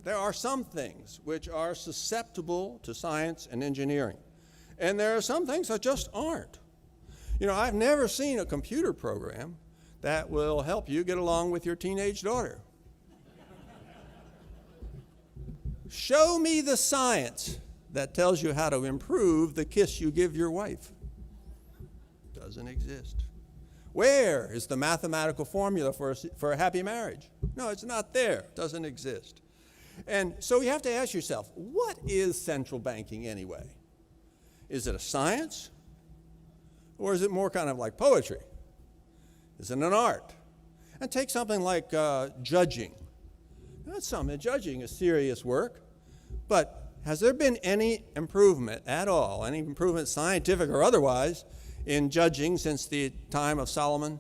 There are some things which are susceptible to science and engineering. And there are some things that just aren't. You know, I've never seen a computer program that will help you get along with your teenage daughter. Show me the science that tells you how to improve the kiss you give your wife. Doesn't exist. Where is the mathematical formula for a happy marriage? No, it's not there. Doesn't exist. And so you have to ask yourself, what is central banking anyway? Is it a science? Or is it more kind of like poetry? Is it an art? And take something like judging. Judging is serious work, but has there been any improvement at all, any improvement scientific or otherwise, in judging since the time of Solomon?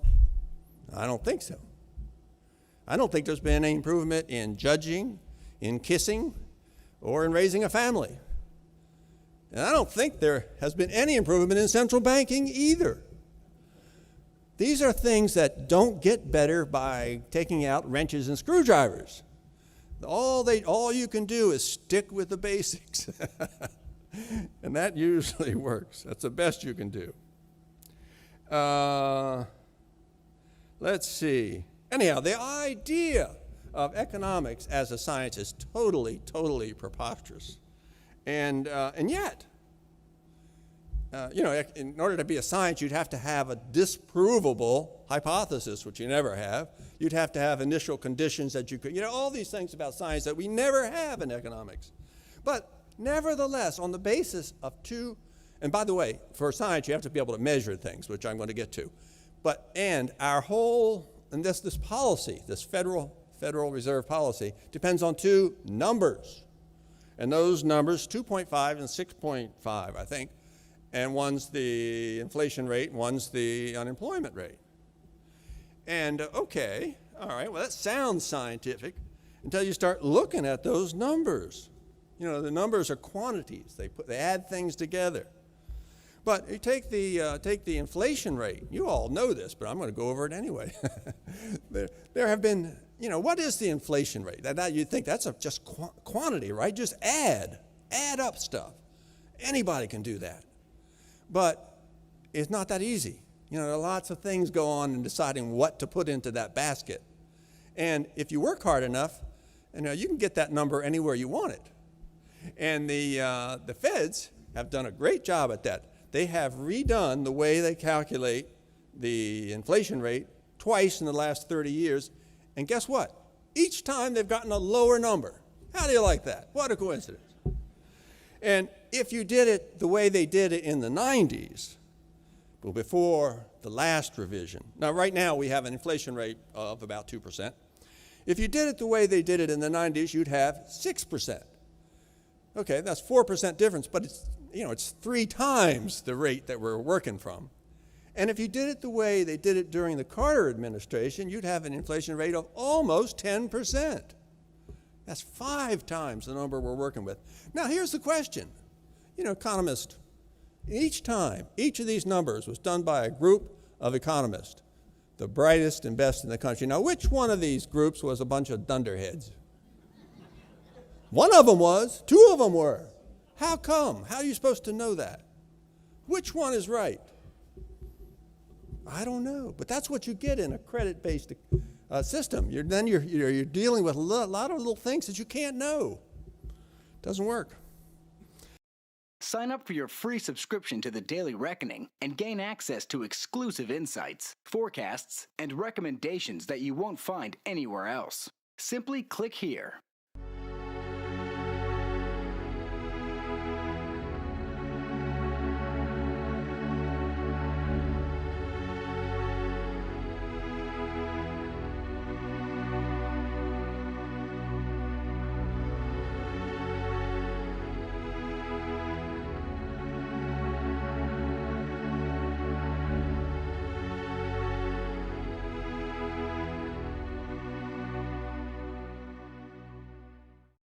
I don't think so. I don't think there's been any improvement in judging, in kissing, or in raising a family. And I don't think there has been any improvement in central banking either. These are things that don't get better by taking out wrenches and screwdrivers. All you can do is stick with the basics. And that usually works. That's the best you can do. Let's see. Anyhow, the idea of economics as a science is totally, totally preposterous. And yet, in order to be a science, you'd have to have a disprovable hypothesis, which you never have. You'd have to have initial conditions that you could, all these things about science that we never have in economics. But nevertheless, on the basis of two, and by the way, for science, you have to be able to measure things, which I'm going to get to. And our whole, and this policy, this Federal Reserve policy, depends on two numbers. And those numbers, 2.5 and 6.5, I think, and one's the inflation rate, and one's the unemployment rate. And okay, all right, well, that sounds scientific until you start looking at those numbers. The numbers are quantities. They add things together. But you take the inflation rate. You all know this, but I'm going to go over it anyway. There have been, what is the inflation rate? That you think that's just quantity, right? Just add up stuff. Anybody can do that. But it's not that easy. There are lots of things go on in deciding what to put into that basket. And if you work hard enough, you can get that number anywhere you want it. And the feds have done a great job at that. They have redone the way they calculate the inflation rate twice in the last 30 years. And guess what? Each time they've gotten a lower number. How do you like that? What a coincidence. And if you did it the way they did it in the 90s, well, before the last revision. Now, right now, we have an inflation rate of about 2%. If you did it the way they did it in the 90s, you'd have 6%. Okay, that's 4% difference, but it's 3 times the rate that we're working from. And if you did it the way they did it during the Carter administration, you'd have an inflation rate of almost 10%. That's 5 times the number we're working with. Now, here's the question. Economists, each of these numbers was done by a group of economists, the brightest and best in the country. Now, which one of these groups was a bunch of dunderheads? One of them was. 2 of them were. How come? How are you supposed to know that? Which one is right? I don't know, but that's what you get in a credit-based system. You're dealing with a lot of little things that you can't know. Doesn't work. Sign up for your free subscription to the Daily Reckoning and gain access to exclusive insights, forecasts, and recommendations that you won't find anywhere else. Simply click here.